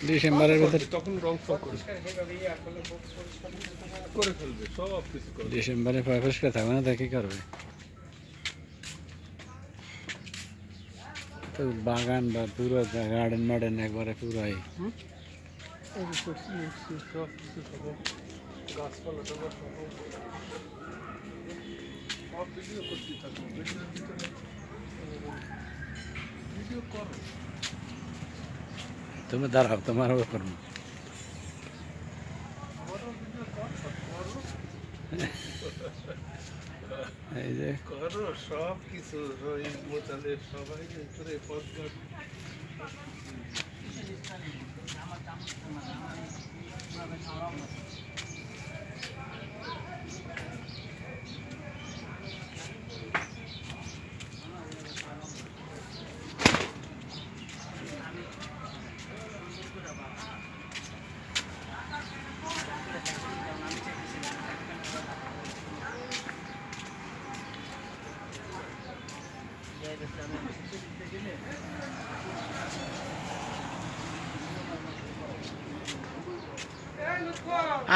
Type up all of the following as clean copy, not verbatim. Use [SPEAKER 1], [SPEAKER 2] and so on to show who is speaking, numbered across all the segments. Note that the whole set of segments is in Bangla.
[SPEAKER 1] ডিসেম্বরের ভিতরে
[SPEAKER 2] তখন রং সব করে ফেলবে, সব কিছু করে।
[SPEAKER 1] ডিসেম্বরে পরিষ্কার থাকবে না, তা কি করবে? তো বাগান বা পুরো গার্ডেন মার্ডেন একবারে পুরাই
[SPEAKER 2] সব কিছু সব গাছপালা টাছপালা সব ভিডিও করতে থাকবো। ভিডিওর ভিতরে ভিডিও করো।
[SPEAKER 1] তুমি দাঁড়াও, তোমার ব্যাপার না। এই যে
[SPEAKER 2] করো সব কিছু, মোতালে সবাই করে পথঘাট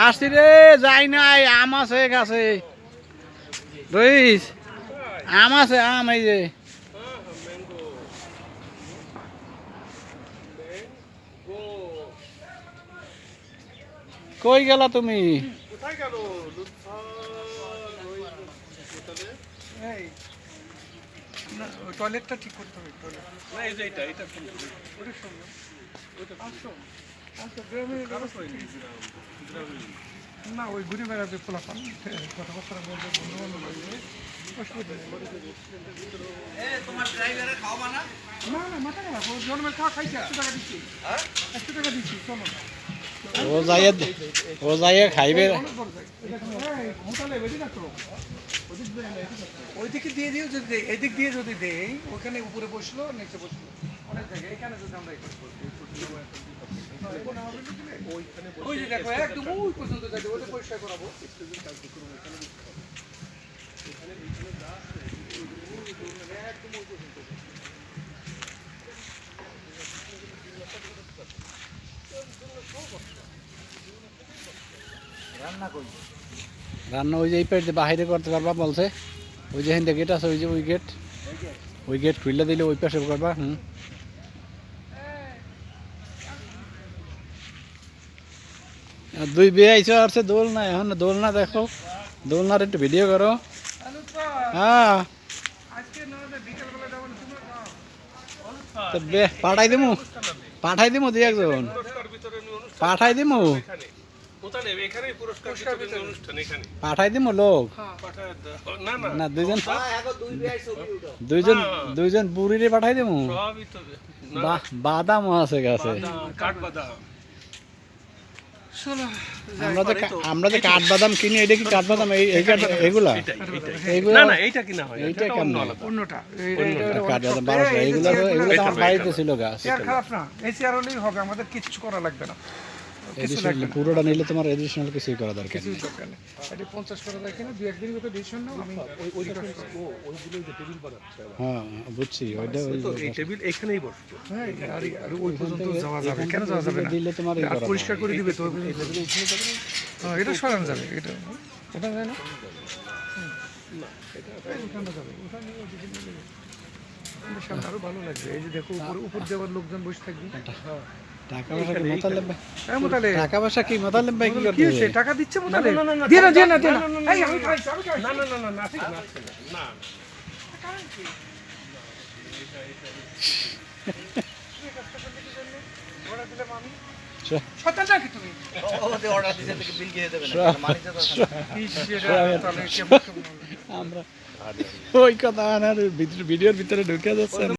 [SPEAKER 1] আসছি রে, যাই নাই, আম আছে গাছে। রইস, আম আছে, আম এই যে। কই গেলা তুমি?
[SPEAKER 2] কোথায় গেল?
[SPEAKER 3] টয়লেটটা ঠিক করতে হবে। টয়লেট
[SPEAKER 2] না, এই যে এটা
[SPEAKER 3] ওটার সঙ্গে আসো আসো গ্রামে না, ওই ঘুরে বেড়াবে পোলাপান কথাবার্তা বলবে, বন্ধুবান্ধব বলবে, অসুবিধা নেই। না না, মাথা খারাপ, ও জন্মের খাওয়া খাইছে, 100 টাকা দিচ্ছি, 100 টাকা দিচ্ছি, চলো।
[SPEAKER 1] ও যাইয়ে খাইবে।
[SPEAKER 3] অনেক বড় জায়গা। মোটালে বেশি না তো, ওইদিকে দিয়ে দিও, যদি এদিক দিয়ে যদি দেই, ওখানে উপরে বসলো, নিচে বসলো, অনেক জায়গায়। এখানে যদি আমরা ওই যে দেখো একদম ওই পর্যন্ত যাবে, ওটা পরিষ্কার করাবো।
[SPEAKER 1] রান্না ওই যে এই পেট বাহিরে করতে পারবা বলছে। ওই যে হিন্দে গেট আছে, ওই যে ওই গেট খুললে দিলে ওই পাশে করবা। দুই বিয়ে আইসো আসছে দোলনা, এখন দোলনা দেখো, দোলনার একটু ভিডিও করো। হ্যাঁ, পাঠাই দিমু, পাঠাই দিমু, দুই একজন পাঠাই দিমু, পাঠাই দিমু লোক। না, দুইজন বুড়িরে পাঠাই দিমু। বাদাম আছে গাছে। আমরা যে কাঠবাদাম কিনি, এটা কি কাঠবাদাম? এগুলা এইটা কেমন?
[SPEAKER 3] অন্যটা
[SPEAKER 1] কাঠবাদাম 1200, এগুলো তো আমার বাড়িতে ছিল গাছ।
[SPEAKER 3] খারাপ না, এই চেয়ার হলেই হবে, আমাদের কিচ্ছু করা লাগবে না।
[SPEAKER 1] পুরোটা নিলে তোমার এডিশনাল কিছুই করা দরকার নেই।
[SPEAKER 3] এটা 50 করে দেয় কিনা, 2-1 দিনের মতো ডিসিশন নাও। আমি
[SPEAKER 1] হ্যাঁ, বুঝছি, ওইটা
[SPEAKER 2] এই টেবিল এখানেই বসছে।
[SPEAKER 3] হ্যাঁ, আর ওই পর্যন্ত যাওয়া যাবে, কেন যাওয়া যাবে না?
[SPEAKER 1] দিলে তোমার
[SPEAKER 3] আর পরিষ্কার করে দিবে তো। হ্যাঁ, এটা সরানো যাবে, এটা ওটা যায় না, ওখানে যাবে, ওখানে সামনে আরো ভালো লাগবে। এই যে দেখো, উপর দেওয়ার লোকজন বসে থাকবে।
[SPEAKER 1] টাকা পয়সা কি মোতালেব ভাই?
[SPEAKER 3] হ্যাঁ, মোতালে
[SPEAKER 1] টাকা পয়সা কি মোতালেব ভাই কি
[SPEAKER 3] কি
[SPEAKER 1] করতে?
[SPEAKER 3] হয়েছে? টাকা দিচ্ছে মোতালে? দিয়ে না, দিয়ে না, দিয়ে না। এই আমি খাইছি, আমি খাইছি।
[SPEAKER 2] না না না না না না,
[SPEAKER 3] শয়তান নাকি তুমি?
[SPEAKER 1] আমরা ওই কথা ভিডিওর ভিতরে ঢুকে যাচ্ছে।